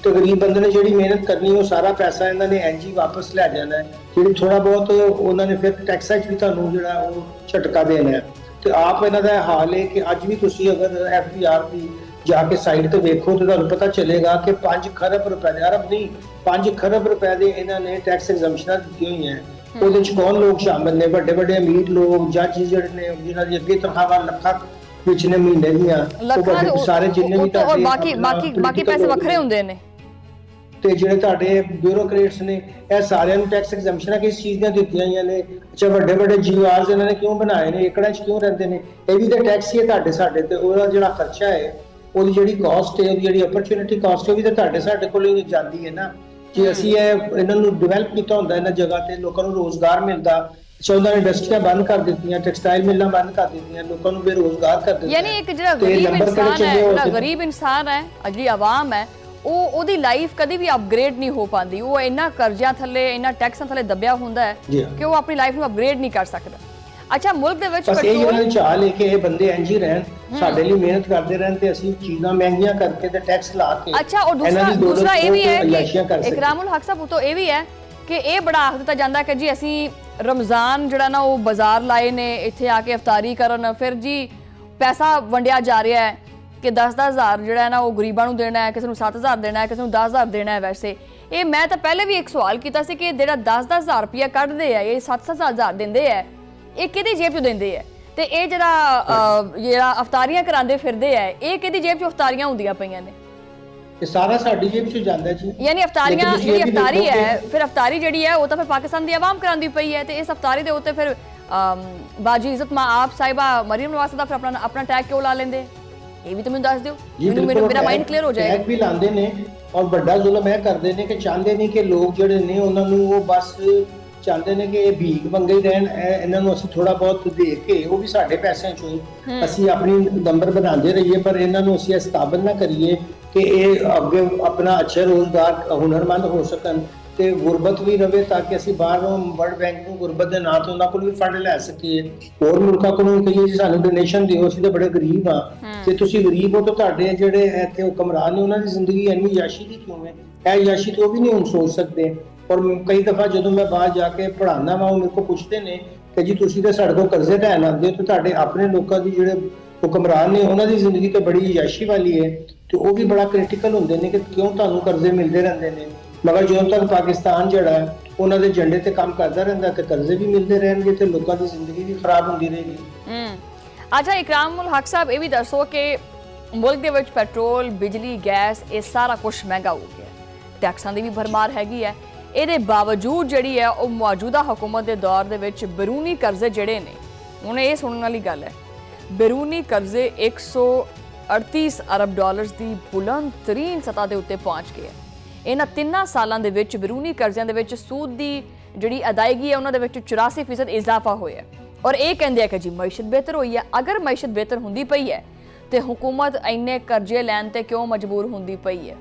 ਤੇ ਗਰੀਬ ਬੰਦੇ ਨੇ ਜਿਹੜੀ ਮਿਹਨਤ ਕਰਨੀ, ਉਹ ਸਾਰਾ ਪੈਸਾ ਇਹਨਾਂ ਨੇ ਇੰਝ ਹੀ ਵਾਪਸ ਲੈ ਜਾਣਾ ਹੈ। ਜਿਹੜੀ ਥੋੜਾ ਬਹੁਤ ਉਹਨਾਂ ਨੇ ਫਿਰ ਟੈਕਸਾਂ 'ਚ ਵੀ ਤੁਹਾਨੂੰ ਜਿਹੜਾ ਉਹ ਝਟਕਾ ਦੇਣਾ ਹੈ। ਤੇ ਆਪ ਇਹਨਾਂ ਦਾ ਹਾਲ ਹੈ ਕਿ ਅੱਜ ਵੀ ਤੁਸੀਂ ਅਗਰ FBR ਦੀ ਜਾ ਕੇ ਸਾਈਟ ਤੇ ਵੇਖੋ ਤੇ ਤੁਹਾਨੂੰ ਪਤਾ ਚੱਲੇਗਾ ਕਿ 5 ਖਰਬ ਰੁਪਏ ਦੇ, ਅਰਬ ਨਹੀਂ 5 ਖਰਬ ਰੁਪਏ ਦੇ ਇਹਨਾਂ ਨੇ ਟੈਕਸ ਐਗਜ਼ੈਂਪਸ਼ਨਾਂ ਦਿੱਤੀਆਂ ਹੋਈਆਂ। ਉਹਦੇ 'ਚ ਕੌਣ ਲੋਕ ਸ਼ਾਮਿਲ ਨੇ? ਵੱਡੇ ਵੱਡੇ ਅਮੀਰ ਲੋਕ, ਜੱਜ ਜਿਹੜੇ ਨੇ, ਜਿਨ੍ਹਾਂ ਦੀ ਅੱਗੇ ਤਨਖਾਹਾਂ ਲੱਖਾਂ ਵਿੱਚ ਨੇ ਮਹੀਨੇ ਦੀਆਂ, ਉਹ ਸਾਰੇ ਜਿੰਨੇ ਵੀ ਔਰ ਬਾਕੀ ਪੈਸੇ ਵੱਖਰੇ ਹੁੰਦੇ ਨੇ। ਤੇ ਜਿਹੜੇ ਤੁਹਾਡੇ ਬਿਊਰੋਕਰੇਟਸ ਨੇ, ਇਹ ਸਾਰਿਆਂ ਨੂੰ ਟੈਕਸ ਐਗਜ਼ੈਂਪਸ਼ਨਾਂ ਕਿਸ ਚੀਜ਼ ਦੀਆਂ ਦਿੱਤੀਆਂ ਹੋਈਆਂ ਨੇ? ਅੱਛਾ, ਵੱਡੇ ਵੱਡੇ GRs ਇਹਨਾਂ ਨੇ ਕਿਉਂ ਬਣਾਏ ਨੇ? ਏਕੜਾਂ 'ਚ ਕਿਉਂ ਰਹਿੰਦੇ ਨੇ? ਇਹ ਵੀ ਤਾਂ ਟੈਕਸ ਹੀ ਹੈ ਤੁਹਾਡੇ ਸਾਡੇ ਤੇ। ਉਹਦਾ ਜਿਹੜਾ ਖਰਚਾ ਹੈ, ਉਹਦੀ ਜਿਹੜੀ ਕਾਸਟ ਹੈ, ਉਹਦੀ ਜਿਹੜੀ ਅਪਰਚੁਨਿਟੀ ਕਾਸਟ ਹੈ, ਉਹ ਵੀ ਤਾਂ ਤੁਹਾਡੇ ਸਾਡੇ ਕੋਲ ਹੀ ਜਾਂਦੀ ਹੈ ਨਾ। ਜੇ ਅਸੀਂ ਇਹਨਾਂ ਨੂੰ ਡਿਵੈਲਪ ਕੀਤਾ ਹੁੰਦਾ ਇਹਨਾਂ ਜਗ੍ਹਾ ਤੇ, ਲੋਕਾਂ ਨੂੰ ਰੋਜ਼ਗਾਰ ਮਿਲਦਾ। ਅੱਛਾ, ਉਹਨਾਂ ਨੇ ਇੰਡਸਟਰੀਆਂ ਬੰਦ ਕਰ ਦਿੱਤੀਆਂ, ਟੈਕਸਟਾਈਲ ਮਿਲਾਂ ਬੰਦ ਕਰ ਦਿੱਤੀਆਂ, ਲੋਕਾਂ ਨੂੰ ਬੇਰੋਜ਼ਗਾਰ ਕਰ ਦਿੱਤਾ। ਯਾਨੀ ਇੱਕ ਜਿਹੜਾ ਗਰੀਬ ਇਨਸਾਨ ਹੈ, ਜਿਹੜੀ ਆਵਾਮ ਹੈ, ਉਹਦੀ ਲਾਈਫ ਕਦੀ ਵੀ ਅਪਗ੍ਰੇਡ ਨਹੀਂ ਹੋ ਪਾਉਂਦੀ। ਉਹ ਇੰਨਾ ਕਰਜ਼ਿਆਂ ਥੱਲੇ, ਇੰਨਾ ਟੈਕਸਾਂ ਥੱਲੇ ਦੱਬਿਆ ਹੁੰਦਾ ਹੈ ਕਿ ਉਹ ਆਪਣੀ ਲਾਈਫ ਨੂੰ ਅਪਗ੍ਰੇਡ ਨਹੀਂ ਕਰ ਸਕਦਾ। ਅੱਛਾ, ਮੁਲਕ ਦੇ ਵਿੱਚ ਬਸ ਇਹ ਉਹਨਾਂ ਦੀ ਚਾਲ ਹੈ ਕਿ ਇਹ ਬੰਦੇ ਇੰਝ ਹੀ ਰਹਿਣ, ਸਾਡੇ ਲਈ ਮਿਹਨਤ ਕਰਦੇ ਰਹਿਣ ਤੇ ਅਸੀਂ ਚੀਜ਼ਾਂ ਮਹਿੰਗੀਆਂ ਕਰਕੇ ਤੇ ਟੈਕਸ ਲਾ ਕੇ। ਅੱਛਾ, ਔਰ ਦੂਸਰਾ ਇਹ ਵੀ ਹੈ ਕਿ ਇਕਰਾਮੁਲ ਹਕ ਸਾਹਿਬ ਤੋਂ ਇਹ ਵੀ ਹੈ ਕਿ ਇਹ ਬੜਾ ਆਖ ਦਿੱਤਾ ਜਾਂਦਾ ਕਿ ਜੀ ਅਸੀਂ ਰਮਜ਼ਾਨ ਜਿਹੜਾ ਨਾ ਉਹ ਬਾਜ਼ਾਰ ਲਾਏ ਨੇ, ਇੱਥੇ ਆ ਕੇ ਇਫਤਾਰੀ ਕਰਨ, ਫਿਰ ਜੀ ਪੈਸਾ ਵੰਡਿਆ ਜਾ ਰਿਹਾ ਹੈ ਕਿ 10-10 ਹਜ਼ਾਰ ਜਿਹੜਾ ਹੈ ਨਾ ਉਹ ਗਰੀਬਾਂ ਨੂੰ ਦੇਣਾ ਹੈ, ਕਿਸੇ ਨੂੰ 7,000 ਦੇਣਾ ਹੈ, ਕਿਸੇ ਨੂੰ 10,000 ਦੇਣਾ ਹੈ। ਵੈਸੇ ਇਹ ਮੈਂ ਤਾਂ ਪਹਿਲੇ ਵੀ ਇੱਕ ਸਵਾਲ ਕੀਤਾ ਸੀ ਕਿ ਜਿਹੜਾ 10-10 ਹਜ਼ਾਰ ਰੁਪਇਆ ਕੱਢਦੇ ਆ, ਇਹ 7-7 ਹਜ਼ਾਰ ਦਿੰਦੇ ਆ, ਇਹ ਕਿਹਦੀ ਜੇਬ 'ਚੋਂ ਦਿੰਦੇ ਆ? ਤੇ ਇਹ ਜਿਹੜਾ ਅਫਤਾਰੀਆਂ ਕਰਾਉਂਦੇ ਫਿਰਦੇ ਆ, ਇਹ ਕਿਹਦੀ ਜੇਬ 'ਚੋਂ ਅਫਤਾਰੀਆਂ ਹੁੰਦੀਆਂ ਪਈਆਂ ਨੇ? ਇਹ ਸਾਰਾ ਸਾਡੀ ਜੇਬ 'ਚ ਜਾਂਦਾ ਜੀ। ਯਾਨੀ ਅਫਤਾਰੀਆਂ, ਜਿਹੜੀ ਅਫਤਾਰੀ ਹੈ, ਫਿਰ ਅਫਤਾਰੀ ਜਿਹੜੀ ਹੈ ਉਹ ਤਾਂ ਫਿਰ ਪਾਕਿਸਤਾਨ ਦੀ ਆਵਾਮ ਕਰਾਉਂਦੀ ਪਈ ਹੈ। ਤੇ ਇਸ ਅਫਤਾਰੀ ਦੇ ਉੱਤੇ ਫਿਰ ਬਾਜੀ ਇੱਜ਼ਤ ਮਾਂ ਆਪ ਸਾਹਿਬਾ ਮਰੀਮ ਨਵਾਜ਼ ਦਾ ਫਿਰ ਆਪਣਾ ਟੈਗ ਕਿਉਂ ਲਾ ਲੈਂਦੇ? ਇਹ ਵੀ ਤਾਂ ਮੈਨੂੰ ਦੱਸ ਦਿਓ, ਮੇਰਾ ਮਾਈਂਡ ਕਲੀਅਰ ਹੋ ਜਾਏ। ਟੈਗ ਵੀ ਲਾਉਂਦੇ ਨੇ ਔਰ ਵੱਡਾ ਜ਼ੁਲਮ ਇਹ ਕਰਦੇ ਨੇ ਕਿ ਚਾਹੁੰਦੇ ਨਹੀਂ ਕਿ ਲੋਕ ਜਿਹੜੇ ਨੇ ਉਹਨਾਂ ਨੂੰ, ਉਹ ਬਸ ਚਾਹੁੰਦੇ ਨੇ ਕਿ ਇਹ ਭੀਖ ਮੰਗੇ ਹੀ ਰਹਿਣ। ਇਹਨਾਂ ਨੂੰ ਅਸੀਂ ਥੋੜਾ ਬਹੁਤ ਦੇ ਕੇ, ਉਹ ਵੀ ਸਾਡੇ ਪੈਸਿਆਂ ਚੋਂ ਹੀ, ਅਸੀਂ ਆਪਣੀ ਨੰਬਰ ਬਣਾਉਂਦੇ ਰਹੀਏ, ਪਰ ਇਹਨਾਂ ਨੂੰ ਅਸੀਂ ਸਥਾਪਿਤ ਨਾ ਕਰੀਏ ਕਿ ਇਹ ਅੱਗੇ ਆਪਣਾ ਅੱਛਾ ਰੋਜ਼ਗਾਰ, ਹੁਨਰਮੰਦ ਹੋ ਸਕਣ ਤੇ ਗੁਰਬਤ ਵੀ ਰਵੇ, ਤਾਂ ਕਿ ਅਸੀਂ ਬਾਹਰੋਂ ਵਰਲਡ ਬੈਂਕ ਨੂੰ ਗੁਰਬਤ ਦੇ ਨਾਂ ਤੋਂ ਉਹਨਾਂ ਕੋਲ ਵੀ ਫੰਡ ਲੈ ਸਕੀਏ। ਹੋਰ ਮੁਲਕਾਂ ਕੋਲੋਂ ਕਹੀਏ ਜੀ ਸਾਨੂੰ ਡੋਨੇਸ਼ਨ ਦਿਓ, ਅਸੀਂ ਤਾਂ ਬੜੇ ਗਰੀਬ ਆ। ਤੇ ਤੁਸੀਂ ਗਰੀਬ ਹੋ ਤਾਂ ਤੁਹਾਡੇ ਜਿਹੜੇ ਇੱਥੇ ਹੁਕਮਰਾਨ ਨੇ, ਉਹਨਾਂ ਦੀ ਜ਼ਿੰਦਗੀ ਇੰਨੀ ਯਾਸ਼ੀ ਦੀ ਕਿਉਂ ਹੈ? ਇਹ ਯਾਸ਼ੀ ਤੋਂ ਵੀ ਨਹੀਂ ਹੁਣ ਸੋਚ ਸਕਦੇ। ਔਰ ਕਈ ਦਫਾ ਜਦੋਂ ਮੈਂ ਬਾਹਰ ਜਾ ਕੇ ਪੜ੍ਹਾਉਣਾ ਵਾ, ਉਹ ਮੇਰੇ ਕੋਲ ਪੁੱਛਦੇ ਨੇ ਕਿ ਜੀ ਤੁਸੀਂ ਤਾਂ ਸਾਡੇ ਕੋਲ ਕਰਜ਼ੇ ਲੈਣ ਆਉਂਦੇ ਹੋ, ਤੇ ਤੁਹਾਡੇ ਆਪਣੇ ਲੋਕਾਂ ਦੀ ਜਿਹੜੇ ਹੁਕਮਰਾਨ ਨੇ ਉਹਨਾਂ ਦੀ ਜ਼ਿੰਦਗੀ ਤਾਂ ਬੜੀ ਯਾਸ਼ੀ ਵਾਲੀ ਹੈ। ਤੇ ਉਹ ਵੀ ਬੜਾ ਕ੍ਰਿਟੀਕਲ ਹੁੰਦੇ ਨੇ ਕਿ ਕਿਉਂ ਤੁਹਾਨੂੰ ਕਰਜ਼ੇ ਮਿਲਦੇ ਰਹਿੰਦੇ ਨੇ, ਮਗਰ ਜਦੋਂ ਤੱਕ ਪਾਕਿਸਤਾਨ ਜਿਹੜਾ ਹੈ ਉਹਨਾਂ ਦੇ ਝੰਡੇ ਤੇ ਕੰਮ ਕਰਦਾ ਰਹਿੰਦਾ ਤੇ ਕਰਜ਼ੇ ਵੀ ਮਿਲਦੇ ਰਹਿਣਗੇ ਤੇ ਲੋਕਾਂ ਦੀ ਜ਼ਿੰਦਗੀ ਵੀ ਖਰਾਬ ਹੁੰਦੀ ਰਹੇਗੀ। ਅੱਛਾ, ਇਕਰਾਮੁਲ ਹਕ ਸਾਹਿਬ ਇਹ ਵੀ ਦੱਸੋ ਕਿ ਮੁਲਕ ਦੇ ਵਿੱਚ ਪੈਟਰੋਲ, ਬਿਜਲੀ, ਗੈਸ, ਇਹ ਸਾਰਾ ਕੁਝ ਮਹਿੰਗਾ ਹੋ ਗਿਆ, ਟੈਕਸਾਂ ਦੀ ਵੀ ਭਰਮਾਰ ਹੈਗੀ ਹੈ। ਇਹਦੇ ਬਾਵਜੂਦ ਜਿਹੜੀ ਹੈ ਉਹ ਮੌਜੂਦਾ ਹੁਕੂਮਤ ਦੇ ਦੌਰ ਦੇ ਵਿੱਚ ਬਰੂਨੀ ਕਰਜ਼ੇ ਜਿਹੜੇ ਨੇ, ਹੁਣ ਇਹ ਸੁਣਨ ਵਾਲੀ ਗੱਲ ਹੈ, ਬਰੂਨੀ ਕਰਜ਼ੇ 138 ਅਰਬ ਡਾਲਰਸ ਦੀ ਬੁਲੰਦ ਤਰੀਨ ਸਤ੍ਹਾ ਦੇ ਉੱਤੇ ਪਹੁੰਚ ਗਏ। ਇਹਨਾਂ 3 ਸਾਲਾਂ ਦੇ ਵਿੱਚ ਬਰੂਨੀ ਕਰਜ਼ਿਆਂ ਦੇ ਵਿੱਚ ਸੂਦ ਦੀ ਜਿਹੜੀ ਅਦਾਇਗੀ ਹੈ ਉਹਨਾਂ ਦੇ ਵਿੱਚ 84% ਇਜ਼ਾਫਾ ਹੋਇਆ। ਔਰ ਇਹ ਕਹਿੰਦੇ ਆ ਕਿ ਜੀ ਮਈਸ਼ਤ ਬਿਹਤਰ ਹੋਈ ਹੈ। ਅਗਰ ਮਈਸ਼ਤ ਬਿਹਤਰ ਹੁੰਦੀ ਪਈ ਹੈ ਤੇ ਹੁਕੂਮਤ ਇੰਨੇ ਕਰਜ਼ੇ ਲੈਣ ਤੇ ਕਿਉਂ ਮਜਬੂਰ ਹੁੰਦੀ ਪਈ ਹੈ?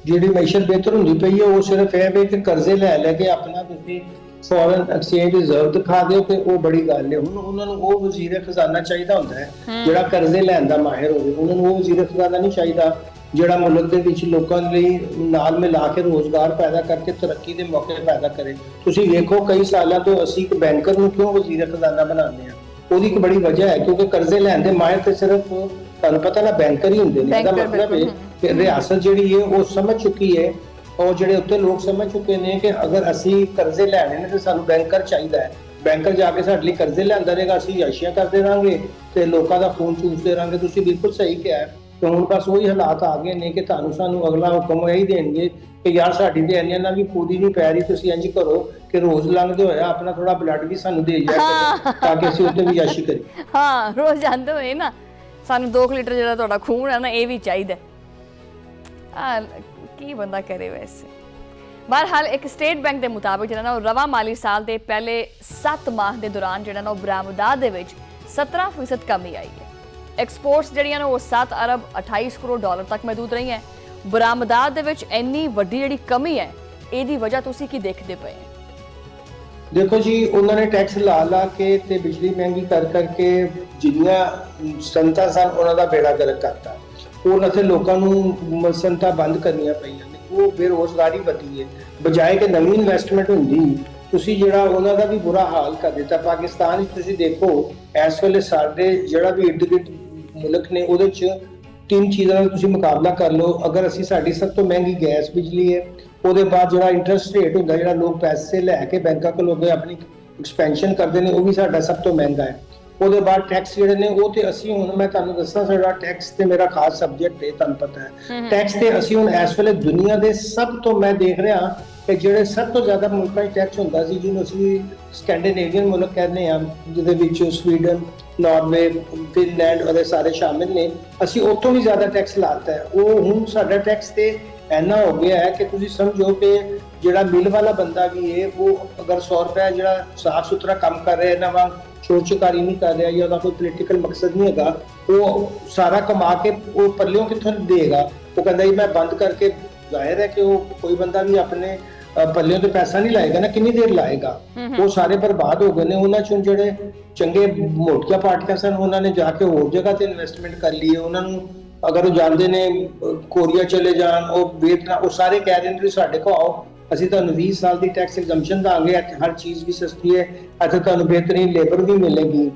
ਜਿਹੜੀ ਮਈਸ਼ਤ ਬਿਹਤਰ ਹੁੰਦੀ ਪਈ ਹੈ ਉਹ ਸਿਰਫ ਇਹ ਵੇ ਕਿ ਕਰਜ਼ੇ ਲੈ ਕੇ ਆਪਣਾ ਤੁਸੀਂ ਫੋਰਨ ਐਕਸਚੇਂਜ ਰਿਜ਼ਰਵ ਦਿਖਾ ਦਿਓ ਤੇ ਉਹ ਬੜੀ ਗੱਲ ਹੈ। ਹੁਣ ਉਹਨਾਂ ਨੂੰ ਉਹ ਵਜ਼ੀਰ ਖਜ਼ਾਨਾ ਚਾਹੀਦਾ ਹੁੰਦਾ ਹੈ ਜਿਹੜਾ ਕਰਜ਼ੇ ਲੈਣ ਦਾ ਮਾਹਿਰ ਹੋਵੇ। ਉਹਨਾਂ ਨੂੰ ਉਹ ਵਜ਼ੀਰ ਖਜ਼ਾਨਾ ਨਹੀਂ ਚਾਹੀਦਾ ਜਿਹੜਾ ਮੁਲਕ ਦੇ ਵਿੱਚ ਲੋਕਾਂ ਲਈ ਨਾਲ ਮਿਲਾ ਕੇ ਰੋਜ਼ਗਾਰ ਪੈਦਾ ਕਰਕੇ ਤਰੱਕੀ ਦੇ ਮੌਕੇ ਪੈਦਾ ਕਰੇ। ਤੁਸੀਂ ਵੇਖੋ ਕਈ ਸਾਲਾਂ ਤੋਂ ਅਸੀਂ ਇੱਕ ਬੈਂਕਰ ਨੂੰ ਕਿਉਂ ਵਜ਼ੀਰ ਖਜ਼ਾਨਾ ਬਣਾਉਂਦੇ ਹਾਂ, ਉਹਦੀ ਇੱਕ ਬੜੀ ਵਜ੍ਹਾ ਹੈ ਕਿਉਂਕਿ ਕਰਜ਼ੇ ਲੈਣ ਦੇ ਮਾਹਿਰ ਤੇ ਸਿਰਫ ਤੁਹਾਨੂੰ ਪਤਾ ਨਾ ਬੈਂਕਰ ਹੀ ਹੁੰਦੇ ਨੇ। ਇਹਦਾ ਮਤਲਬ ਹੈ ਕਿ ਰਿਆਸਤ ਜਿਹੜੀ ਹੈ ਉਹ ਸਮਝ ਚੁੱਕੀ ਹੈ ਔਰ ਜਿਹੜੇ ਉੱਤੇ ਲੋਕ ਸਮਝ ਚੁੱਕੇ ਨੇ ਕਿ ਅਗਰ ਅਸੀਂ ਕਰਜ਼ੇ ਲੈਣੇ ਨੇ ਤੇ ਸਾਨੂੰ ਬੈਂਕਰ ਚਾਹੀਦਾ ਹੈ। ਬੈਂਕਰ ਜਾ ਕੇ ਸਾਡੇ ਲਈ ਕਰਜ਼ੇ ਲੈਂਦਾ ਰਹੇਗਾ, ਅਸੀਂ ਯਾਸ਼ੀਆਂ ਕਰਦੇ ਰਹਾਂਗੇ ਤੇ ਲੋਕਾਂ ਦਾ ਖੂਨ ਚੂਸਦੇ ਰਹਾਂਗੇ। ਤੁਸੀਂ ਬਿਲਕੁਲ ਸਹੀ ਕਿਹਾ ਹੈ। ਤੇ ਹੁਣ ਬਸ ਉਹੀ ਹਾਲਾਤ ਆ ਗਏ ਨੇ ਕਿ ਤੁਹਾਨੂੰ ਸਾਨੂੰ ਅਗਲਾ ਹੁਕਮ ਇਹੀ ਦੇਣਗੇ ਕਿ ਯਾਰ ਸਾਡੀ ਤੇ ਇੰਨੀਆਂ ਨਾਲ ਵੀ ਪੂਰੀ ਨਹੀਂ ਪੈ ਰਹੀ, ਤੁਸੀਂ ਇੰਝ ਕਰੋ ਕਿ ਰੋਜ਼ ਲੰਘਦੇ ਹੋਇਆ ਆਪਣਾ ਥੋੜਾ ਬਲੱਡ ਵੀ ਸਾਨੂੰ ਦੇ ਜਾਇਆ ਤਾਂ ਕਿ ਅਸੀਂ ਉੱਤੇ ਵੀ ਯਾਸ਼ੀ ਕਰੀਏ। ਹਾਂ, ਰੋਜ਼ ਜਾਂਦੇ ਹੋਏ ਨਾ ਸਾਨੂੰ 2 ਲੀਟਰ ਜਿਹੜਾ ਤੁਹਾਡਾ ਖੂਨ ਹੈ ਨਾ ਇਹ ਵੀ ਚਾਹੀਦਾ। ਕੀ ਬੰਦਾ ਕਰੇ ਵੈਸੇ। ਬਹਰਹਾਲ ਇੱਕ ਸਟੇਟ ਬੈਂਕ ਦੇ ਮੁਤਾਬਿਕ ਜਿਹੜਾ ਨਾ ਉਹ ਰਵਾ ਮਾਲੀ ਸਾਲ ਦੇ ਪਹਿਲੇ 7 ਮਾਹ ਦੇ ਦੌਰਾਨ ਜਿਹੜਾ ਨਾ ਉਹ ਬਰਾਮਦਾਤ ਦੇ ਵਿੱਚ 17% ਕਮੀ ਆਈ ਹੈ। ਐਕਸਪੋਰਟਸ ਜਿਹੜੀਆਂ ਨੇ ਉਹ 7 ਅਰਬ 28 ਕਰੋੜ ਡਾਲਰ ਤੱਕ ਮਹਿਦੂਦ ਰਹੀਆਂ। ਬਰਾਮਦਾਤ ਦੇ ਵਿੱਚ ਇੰਨੀ ਵੱਡੀ ਜਿਹੜੀ ਕਮੀ ਹੈ ਇਹਦੀ ਵਜ੍ਹਾ ਤੁਸੀਂ ਕੀ ਦੇਖਦੇ ਪਏ? ਦੇਖੋ ਜੀ, ਉਹਨਾਂ ਨੇ ਟੈਕਸ ਲਾ ਕੇ ਤੇ ਬਿਜਲੀ ਮਹਿੰਗੀ ਕਰ ਕਰਕੇ ਜਿੰਨੀਆਂ ਸੰਤਾਂ ਸਨ ਉਹਨਾਂ ਦਾ ਬੇੜਾ ਗਰਕ ਕਰਤਾ। ਉਹਨਾਂ ਤੇ ਲੋਕਾਂ ਨੂੰ ਸੰਤਾਂ ਬੰਦ ਕਰਨੀਆਂ ਪਈਆਂ ਨੇ, ਉਹ ਬੇਰੁਜ਼ਗਾਰੀ ਵਧੀ ਹੈ। ਬਜਾਏ ਕਿ ਨਵੀਂ ਇਨਵੈਸਟਮੈਂਟ ਹੁੰਦੀ, ਤੁਸੀਂ ਜਿਹੜਾ ਉਹਨਾਂ ਦਾ ਵੀ ਬੁਰਾ ਹਾਲ ਕਰ ਦਿੱਤਾ। ਪਾਕਿਸਤਾਨ ਵਿੱਚ ਤੁਸੀਂ ਦੇਖੋ, ਇਸ ਵੇਲੇ ਸਾਡੇ ਜਿਹੜਾ ਵੀ ਇਰਦ ਗਿਰਦ ਮੁਲਕ ਨੇ ਉਹਦੇ 'ਚ ਤਿੰਨ ਚੀਜ਼ਾਂ ਦਾ ਤੁਸੀਂ ਮੁਕਾਬਲਾ ਕਰ ਲਓ। ਅਗਰ ਅਸੀਂ ਸਾਡੀ ਸਭ ਤੋਂ ਮਹਿੰਗੀ ਗੈਸ ਬਿਜਲੀ ਹੈ, ਉਹਦੇ ਬਾਅਦ ਜਿਹੜਾ ਇੰਟਰਸਟ ਰੇਟ ਹੁੰਦਾ, ਜਿਹੜਾ ਲੋਕ ਪੈਸੇ ਲੈ ਕੇ ਬੈਂਕਾਂ ਕੋਲੋਂ ਆਪਣੀ ਐਕਸਪੈਂਸ਼ਨ ਕਰਦੇ ਨੇ, ਉਹ ਵੀ ਸਾਡਾ ਸਭ ਤੋਂ ਮਹਿੰਗਾ ਹੈ। ਉਹਦੇ ਬਾਅਦ ਟੈਕਸ ਜਿਹੜੇ ਨੇ ਉਹ ਤੇ ਅਸੀਂ ਹੁਣ ਮੈਂ ਤੁਹਾਨੂੰ ਦੱਸਾਂ, ਸਾਡਾ ਟੈਕਸ ਤੇ ਮੇਰਾ ਖਾਸ ਸਬਜੈਕਟ ਹੈ, ਤੁਹਾਨੂੰ ਪਤਾ ਹੈ। ਟੈਕਸ ਤੇ ਅਸੀਂ ਹੁਣ ਇਸ ਵੇਲੇ ਦੁਨੀਆ ਦੇ ਸਭ ਤੋਂ, ਮੈਂ ਦੇਖ ਰਿਹਾ ਕਿ ਜਿਹੜੇ ਸਭ ਤੋਂ ਜ਼ਿਆਦਾ ਮੁਲਕਾਂ 'ਚ ਟੈਕਸ ਹੁੰਦਾ ਸੀ, ਜਿਹਨੂੰ ਅਸੀਂ ਸਕੈਂਡੀਨੇਵੀਅਨ ਮੁਲਕ ਕਹਿੰਦੇ ਹਾਂ, ਜਿਹਦੇ ਵਿੱਚ ਸਵੀਡਨ, ਨਾਰਵੇ, ਫਿਨਲੈਂਡ ਉਹਦੇ ਸਾਰੇ ਸ਼ਾਮਿਲ ਨੇ, ਅਸੀਂ ਉੱਥੋਂ ਵੀ ਜ਼ਿਆਦਾ ਟੈਕਸ ਲਾਤਾ ਹੈ। ਉਹ ਹੁਣ ਸਾਡਾ ਟੈਕਸ ਤੇ ਇੰਨਾ ਹੋ ਗਿਆ ਹੈ ਕਿ ਤੁਸੀਂ ਸਮਝੋ ਕਿ ਜਿਹੜਾ ਮਿਲ ਵਾਲਾ ਬੰਦਾ ਵੀ ਹੈ, ਉਹ ਅਗਰ 100 ਰੁਪਏ ਜਿਹੜਾ ਸਾਫ ਸੁਥਰਾ ਕੰਮ ਕਰ ਰਿਹਾ, ਇਹਨਾਂ ਵਾਂਗ ਚੋਰ ਚਕਾਰੀ ਨਹੀਂ ਕਰ ਰਿਹਾ ਜਾਂ ਉਹਦਾ ਕੋਈ ਪੋਲੀਟੀਕਲ ਮਕਸਦ ਨਹੀਂ ਹੈਗਾ, ਉਹ ਸਾਰਾ ਕਮਾ ਕੇ ਉਹ ਪੱਲਿਓਂ ਕਿੱਥੋਂ ਦੇਗਾ? ਉਹ ਕਹਿੰਦਾ ਜੀ ਮੈਂ ਬੰਦ ਕਰਕੇ, ਜ਼ਾਹਿਰ ਹੈ ਕਿ ਉਹ ਕੋਈ ਬੰਦਾ ਵੀ ਆਪਣੇ ਪੱਲਿਓਂ ਤੇ ਪੈਸਾ ਨਹੀਂ ਲਾਏਗਾ ਨਾ, ਕਿੰਨੀ ਦੇਰ ਲਾਏਗਾ? ਉਹ ਸਾਰੇ ਬਰਬਾਦ ਹੋ ਗਏ ਨੇ। ਉਹਨਾਂ ਚੋਂ ਜਿਹੜੇ ਚੰਗੇ ਮੋਟੀਆਂ ਪਾਰਟੀਆਂ ਸਨ, ਉਹਨਾਂ ਨੇ ਜਾ ਕੇ ਹੋਰ ਜਗ੍ਹਾ ਤੇ ਇਨਵੈਸਟਮੈਂਟ ਕਰ ਲਈ ਹੈ। ਉਹਨਾਂ ਨੂੰ ਅਗਰ ਉਹ ਜਾਂਦੇ ਨੇ ਕੋਰੀਆ ਚਲੇ ਜਾਣ, ਉਹ ਵੀਅਤਨਾਮ, ਉਹ ਸਾਰੇ ਕਹਿ ਰਹੇ ਨੇ ਵੀ ਸਾਡੇ ਕੋਲ ਆਓ, ਅਸੀਂ ਤੁਹਾਨੂੰ 20 ਸਾਲ ਦੀ ਟੈਕਸ ਐਗਜ਼ੈਂਪਸ਼ਨ ਦਾਂਗੇ, ਹਰ ਚੀਜ਼ ਵੀ ਸਸਤੀ ਹੈ, ਇੱਥੇ ਤੁਹਾਨੂੰ ਬਿਹਤਰੀਨ ਲੇਬਰ ਵੀ ਮਿਲੇਗੀ।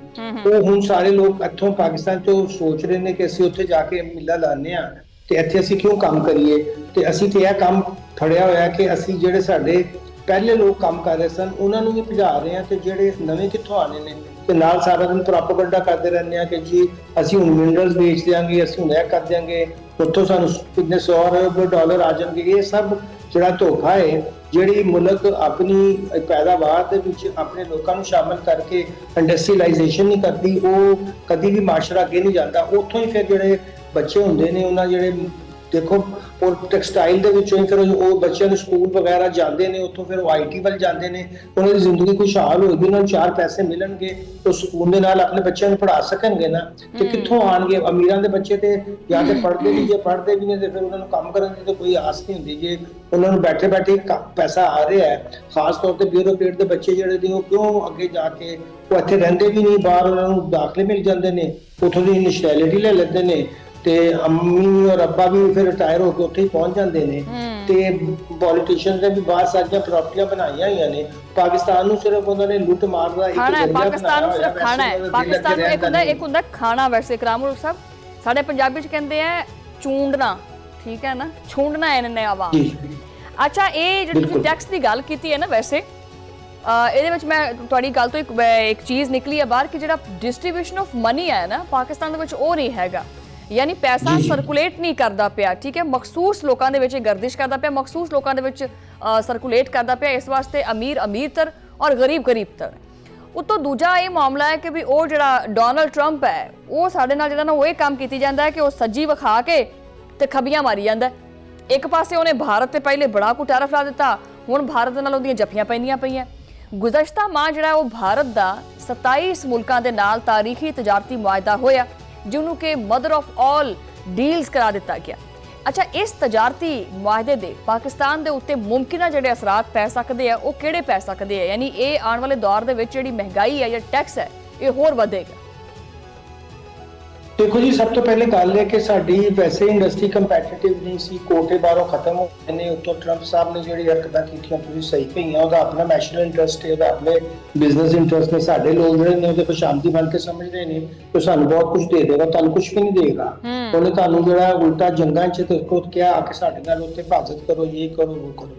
ਉਹ ਹੁਣ ਸਾਰੇ ਲੋਕ ਇੱਥੋਂ ਪਾਕਿਸਤਾਨ ਤੋਂ ਸੋਚ ਰਹੇ ਨੇ ਕਿ ਅਸੀਂ ਉੱਥੇ ਜਾ ਕੇ ਮਿੱਲਾਂ ਲਾਉਂਦੇ ਹਾਂ ਤੇ ਇੱਥੇ ਅਸੀਂ ਕਿਉਂ ਕੰਮ ਕਰੀਏ। ਤੇ ਅਸੀਂ ਤੇ ਇਹ ਕੰਮ ਫੜਿਆ ਹੋਇਆ ਕਿ ਅਸੀਂ ਜਿਹੜੇ ਸਾਡੇ ਪਹਿਲੇ ਲੋਕ ਕੰਮ ਕਰ ਰਹੇ ਸਨ ਉਹਨਾਂ ਨੂੰ ਵੀ ਭਜਾ ਰਹੇ ਹਾਂ, ਤੇ ਜਿਹੜੇ ਨਵੇਂ ਕਿੱਥੋਂ ਆਣੇ ਨੇ, ਤੇ ਨਾਲ ਸਾਰਾ ਦਿਨ ਪ੍ਰੋਪੇਗੈਂਡਾ ਕਰਦੇ ਰਹਿੰਦੇ ਆ ਕਿ ਜੀ ਅਸੀਂ ਹੁਣ ਮਿਨਰਲਸ ਵੇਚ ਦਿਆਂਗੇ, ਅਸੀਂ ਹੁਣ ਇਹ ਕਰ ਦਿਆਂਗੇ, ਉੱਥੋਂ ਸਾਨੂੰ ਕਿੰਨੇ $100 ਅਰਬ ਆ ਜਾਣਗੇ। ਇਹ ਸਭ ਜਿਹੜਾ ਧੋਖਾ ਹੈ, ਜਿਹੜੀ ਮੁਲਕ ਆਪਣੀ ਪੈਦਾਵਾਰ ਦੇ ਵਿੱਚ ਆਪਣੇ ਲੋਕਾਂ ਨੂੰ ਸ਼ਾਮਲ ਕਰਕੇ ਇੰਡਸਟਰੀਲਾਈਜੇਸ਼ਨ ਨਹੀਂ ਕਰਦੀ, ਉਹ ਕਦੀ ਵੀ ਮਾਸ਼ਰਾ ਅੱਗੇ ਨਹੀਂ ਜਾਂਦਾ। ਉੱਥੋਂ ਹੀ ਫਿਰ ਜਿਹੜੇ ਬੱਚੇ ਹੁੰਦੇ ਨੇ, ਉਹਨਾਂ ਜਿਹੜੇ ਦੇਖੋ ਔਰ ਟੈਕਸਟਾਈਲ ਦੇ ਵਿੱਚੋਂ ਹੀ ਫਿਰ ਉਹ ਬੱਚਿਆਂ ਨੂੰ ਸਕੂਲ ਵਗੈਰਾ ਜਾਂਦੇ ਨੇ, ਉੱਥੋਂ ਫਿਰ ਉਹ IT ਵੱਲ ਜਾਂਦੇ ਨੇ, ਉਹਨਾਂ ਦੀ ਜ਼ਿੰਦਗੀ ਖੁਸ਼ਹਾਲ ਹੋਏਗੀ, ਉਹਨਾਂ ਨੂੰ 4 ਪੈਸੇ ਮਿਲਣਗੇ, ਉਹ ਸਕੂਨ ਦੇ ਨਾਲ ਆਪਣੇ ਬੱਚਿਆਂ ਨੂੰ ਪੜ੍ਹਾ ਸਕਣਗੇ ਨਾ। ਤੇ ਕਿੱਥੋਂ ਆਣਗੇ? ਅਮੀਰਾਂ ਦੇ ਬੱਚੇ ਤੇ ਜਾਂ ਤੇ ਪੜ੍ਹਦੇ ਨਹੀਂ, ਜੇ ਪੜ੍ਹਦੇ ਵੀ ਨੇ ਤੇ ਫਿਰ ਉਹਨਾਂ ਨੂੰ ਕੰਮ ਕਰਨ ਦੀ ਤਾਂ ਕੋਈ ਆਸ ਨਹੀਂ ਹੁੰਦੀ। ਜੇ ਉਹਨਾਂ ਨੂੰ ਬੈਠੇ ਬੈਠੇ ਪੈਸਾ ਆ ਰਿਹਾ ਹੈ, ਖਾਸ ਤੌਰ ਤੇ ਬਿਊਰੋਕਰੇਟ ਦੇ ਬੱਚੇ ਜਿਹੜੇ ਨੇ, ਉਹ ਕਿਉਂ ਅੱਗੇ ਜਾ ਕੇ, ਉਹ ਇੱਥੇ ਰਹਿੰਦੇ ਵੀ ਨਹੀਂ, ਬਾਹਰ ਉਹਨਾਂ ਨੂੰ ਦਾਖਲੇ ਮਿਲ ਜਾਂਦੇ ਨੇ, ਉੱਥੋਂ ਦੀ ਨੈਸ਼ਨੈਲਿਟੀ ਲੈ ਲੈਂਦੇ ਨੇ, ਤੇ ਅੰਮੀ ਔਰ ਅੱਬਾ ਵੀ ਫਿਰ ਰਿਟਾਇਰ ਹੋ ਕੇ ਉੱਥੇ ਹੀ ਪਹੁੰਚ ਜਾਂਦੇ ਨੇ। ਤੇ ਪੋਲੀਟੀਸ਼ੀਅਨ ਦੇ ਵੀ ਬਾਹਰ ਸਾਰੀਆਂ ਪ੍ਰਾਪਰਟੀਆਂ ਬਣਾਈਆਂ ਹੋਈਆਂ ਨੇ। ਪਾਕਿਸਤਾਨ ਨੂੰ ਸਿਰਫ ਉਹਨਾਂ ਨੇ ਲੁੱਟ ਮਾਰ ਦਾ ਇੱਕ ਖਾਣਾ ਹੈ, ਪਾਕਿਸਤਾਨ ਨੂੰ ਸਿਰਫ ਖਾਣਾ ਹੈ। ਪਾਕਿਸਤਾਨ ਨੂੰ ਇੱਕ ਹੁੰਦਾ ਖਾਣਾ। ਵੈਸੇ ਇਕਰਾਮੁਲ ਸਾਹਿਬ, ਸਾਡੇ ਪੰਜਾਬੀ ਚ ਕਹਿੰਦੇ ਆ ਚੂੰਡਣਾ, ਠੀਕ ਹੈ ਨਾ, ਛੂੰਡਣਾ ਇਹਨੇ ਆਵਾਮ। ਅੱਛਾ, ਇਹ ਜਿਹੜੀ ਤੁਸੀਂ ਟੈਕਸ ਦੀ ਗੱਲ ਕੀਤੀ ਹੈ ਨਾ, ਵੈਸੇ ਇਹਦੇ ਵਿੱਚ ਮੈਂ ਤੁਹਾਡੀ ਗੱਲ ਤੋਂ ਇੱਕ ਚੀਜ਼ ਨਿਕਲੀ ਹੈ ਬਾਹਰ ਕਿ ਜਿਹੜਾ ਡਿਸਟ੍ਰੀਬਿਊਸ਼ਨ ਆਫ ਮਨੀ ਹੈ ਨਾ ਪਾਕਿਸਤਾਨ ਦੇ ਵਿੱਚ, ਉਹ ਨਹੀਂ ਹੈਗਾ। ਯਾਨੀ ਪੈਸਾ ਸਰਕੂਲੇਟ ਨਹੀਂ ਕਰਦਾ ਪਿਆ, ਠੀਕ ਹੈ, ਮਖਸੂਸ ਲੋਕਾਂ ਦੇ ਵਿੱਚ ਗਰਦਿਸ਼ ਕਰਦਾ ਪਿਆ, ਮਖਸੂਸ ਲੋਕਾਂ ਦੇ ਵਿੱਚ ਸਰਕੂਲੇਟ ਕਰਦਾ ਪਿਆ। ਇਸ ਵਾਸਤੇ ਅਮੀਰ ਤਰ ਔਰ ਗਰੀਬ ਤਰ। ਉਤੋਂ ਦੂਜਾ ਇਹ ਮਾਮਲਾ ਹੈ ਕਿ ਵੀ ਉਹ ਜਿਹੜਾ ਡੋਨਲਡ ਟਰੰਪ ਹੈ, ਉਹ ਸਾਡੇ ਨਾਲ ਜਿਹੜਾ ਨਾ ਉਹ ਇਹ ਕੰਮ ਕੀਤੀ ਜਾਂਦਾ ਹੈ ਕਿ ਉਹ ਸੱਜੀ ਵਿਖਾ ਕੇ ਤੇ ਖੱਬੀਆਂ ਮਾਰੀ ਜਾਂਦਾ। ਇੱਕ ਪਾਸੇ ਉਹਨੇ ਭਾਰਤ ਤੇ ਪਹਿਲੇ ਬੜਾ ਕੁ ਟੈਰਿਫ ਲਾ ਦਿੱਤਾ, ਹੁਣ ਭਾਰਤ ਦੇ ਨਾਲ ਉਹਦੀਆਂ ਜੱਫੀਆਂ ਪੈਂਦੀਆਂ ਪਈਆਂ। ਗੁਜ਼ਸ਼ਤਾ ਮਾਹ ਜਿਹੜਾ ਉਹ ਭਾਰਤ ਦਾ 27 ਮੁਲਕਾਂ ਦੇ ਨਾਲ ਤਾਰੀਖੀ ਤਜਾਰਤੀ ਮੁਆਹਦਾ ਹੋਇਆ, ਜਿਹਨੂੰ ਕਿ ਮਦਰ ਆਫ ਆਲ ਡੀਲਸ ਕਰਾ ਦਿੱਤਾ ਗਿਆ। ਅੱਛਾ, ਇਸ ਤਜਾਰਤੀ ਮੁਆਹਦੇ ਦੇ ਪਾਕਿਸਤਾਨ ਦੇ ਉੱਤੇ ਮੁਮਕਿਨ ਜਿਹੜੇ ਅਸਰਾਤ ਪੈ ਸਕਦੇ ਆ, ਉਹ ਕਿਹੜੇ ਪੈ ਸਕਦੇ ਆ? ਯਾਨੀ ਇਹ ਆਉਣ ਵਾਲੇ ਦੌਰ ਦੇ ਵਿੱਚ ਜਿਹੜੀ ਮਹਿੰਗਾਈ ਹੈ ਜਾਂ ਟੈਕਸ ਹੈ, ਇਹ ਹੋਰ ਵਧੇਗਾ। ਦੇਖੋ ਜੀ, ਸਭ ਤੋਂ ਪਹਿਲੇ ਗੱਲ ਹੈ ਕਿ ਸਾਡੀ ਵੈਸੇ ਇੰਡਸਟਰੀ ਕੰਪੈਟੀਟਿਵ ਨਹੀਂ ਸੀ, ਕੋਟੇ ਬਾਹਰੋਂ ਖਤਮ ਹੋ ਗਏ ਨੇ। ਉੱਤੋਂ ਟਰੰਪ ਸਾਹਿਬ ਨੇ ਜਿਹੜੀ ਹਰਕਤਾਂ ਕੀਤੀਆਂ, ਤੁਸੀਂ ਸਹੀ ਕਹੀਆਂ, ਉਹਦਾ ਆਪਣਾ ਨੈਸ਼ਨਲ ਇੰਟਰਸਟ ਹੈ, ਉਹਦਾ ਆਪਣੇ ਬਿਜ਼ਨਸ ਇੰਟਰਸਟ ਨੇ। ਸਾਡੇ ਲੋਕ ਜਿਹੜੇ ਨੇ ਉਹਦੇ ਕੋਲ ਸ਼ਾਂਤੀ ਬਣ ਕੇ ਸਮਝ ਰਹੇ ਨੇ ਕਿ ਸਾਨੂੰ ਬਹੁਤ ਕੁਝ ਦੇ ਦੇਗਾ, ਤੁਹਾਨੂੰ ਕੁਝ ਵੀ ਨਹੀਂ ਦੇਗਾ। ਉਹਨੇ ਤੁਹਾਨੂੰ ਜਿਹੜਾ ਉਲਟਾ ਜੰਗਾਂ 'ਚ ਕਿਹਾ ਆ ਕਿ ਸਾਡੇ ਨਾਲ ਉੱਥੇ ਹਿਫਾਜ਼ਤ ਕਰੋ, ਇਹ ਕਰੋ, ਉਹ ਕਰੋ।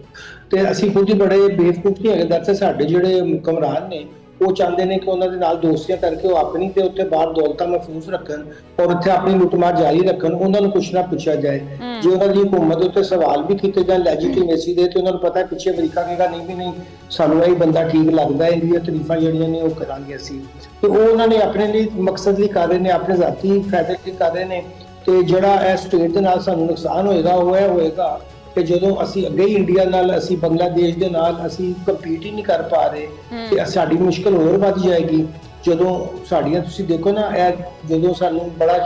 ਤੇ ਅਸੀਂ ਖੁਦ ਹੀ ਬੜੇ ਬੇਵਕੂਫ ਨਹੀਂ ਹੈਗੇ। ਦਰਅਸਲ ਸਾਡੇ ਜਿਹੜੇ ਹੁਕਮਰਾਨ ਨੇ, ਉਹ ਚਾਹੁੰਦੇ ਨੇ ਕਿ ਉਹਨਾਂ ਦੇ ਨਾਲ ਦੋਸਤੀਆਂ ਕਰਕੇ ਉਹ ਆਪਣੀ ਤੇ ਉੱਥੇ ਬਾਹਰ ਦੌਲਤਾਂ ਮਹਿਫੂਜ਼ ਰੱਖਣ ਔਰ ਉੱਥੇ ਆਪਣੀ ਲੁੱਟਮਾਰ ਜਾਰੀ ਰੱਖਣ, ਉਹਨਾਂ ਨੂੰ ਕੁਛ ਨਾ ਪੁੱਛਿਆ ਜਾਏ। ਜੇ ਉਹਨਾਂ ਦੀ ਹੁਕੂਮਤ ਉੱਤੇ ਸਵਾਲ ਵੀ ਕੀਤੇ ਜਾਣ ਲੈਜੀਟੀਮੇਸੀ ਦੇ, ਤੇ ਉਹਨਾਂ ਨੂੰ ਪਤਾ ਪਿੱਛੇ ਅਮਰੀਕਾ ਕਹੇਗਾ ਨਹੀਂ ਵੀ ਨਹੀਂ, ਸਾਨੂੰ ਇਹ ਬੰਦਾ ਠੀਕ ਲੱਗਦਾ, ਇਹਦੀਆਂ ਤਾਰੀਫਾਂ ਜਿਹੜੀਆਂ ਨੇ ਉਹ ਕਰਾਂਗੇ ਅਸੀਂ। ਤੇ ਉਹ ਉਹਨਾਂ ਨੇ ਆਪਣੇ ਲਈ ਮਕਸਦ ਲਈ ਕਰ ਰਹੇ ਨੇ, ਆਪਣੇ ਜ਼ਾਤੀ ਫਾਇਦੇ ਲਈ ਕਰ ਰਹੇ ਨੇ। ਤੇ ਜਿਹੜਾ ਇਹ ਸਟੇਟ ਦੇ ਨਾਲ ਸਾਨੂੰ ਨੁਕਸਾਨ ਹੋਏਗਾ, ਉਹ ਇਹ ਹੋਏਗਾ ਕਿ ਜਦੋਂ ਅਸੀਂ ਅੱਗੇ ਹੀ ਇੰਡੀਆ ਨਾਲ, ਅਸੀਂ ਬੰਗਲਾਦੇਸ਼ ਦੇ ਨਾਲ ਅਸੀਂ ਕੰਪੀਟ ਹੀ ਨਹੀਂ ਕਰ ਪਾ ਰਹੇ, ਤੇ ਸਾਡੀ ਮੁਸ਼ਕਲ ਹੋਰ ਵੱਧ ਜਾਏਗੀ। ਜਦੋਂ ਸਾਡੀਆਂ ਤੁਸੀਂ ਦੇਖੋ ਨਾ, ਇਹ ਜਦੋਂ ਸਾਨੂੰ ਬੜਾ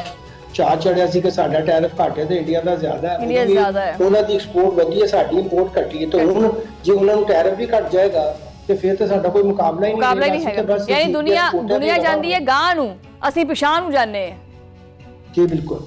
ਚਾਅ ਚੜਿਆ ਸੀ ਕਿ ਸਾਡਾ ਟੈਰਿਫ ਘੱਟ ਹੈ ਤੇ ਇੰਡੀਆ ਦਾ ਜ਼ਿਆਦਾ ਹੈ, ਉਹਨਾਂ ਦੀ ਐਕਸਪੋਰਟ ਵਧੀ ਹੈ, ਸਾਡੀ ਇੰਪੋਰਟ ਘਟੀ ਹੈ। ਤੇ ਹੁਣ ਜੇ ਉਹਨਾਂ ਨੂੰ ਟੈਰਿਫ ਵੀ ਘੱਟ ਜਾਏਗਾ ਤੇ ਫਿਰ ਤੇ ਸਾਡਾ ਕੋਈ ਮੁਕਾਬਲਾ ਹੀ ਮੁਕਾਬਲਾ ਹੀ ਰਹੇਗਾ, ਨਹੀਂ ਅਸੀਂ ਤਾਂ ਹੈਗਾ। ਬਸ ਯਾਨੀ ਇੱਕ ਦੁਨੀਆ ਕੋਟਾ ਦੇ ਜਾਂਦੀ ਹੈ ਗਾਂ ਨੂੰ, ਅਸੀਂ ਪਿਛਾਂਹ ਨੂੰ ਜਾਂਦੇ ਹਾਂ। ਜੀ ਬਿਲਕੁਲ।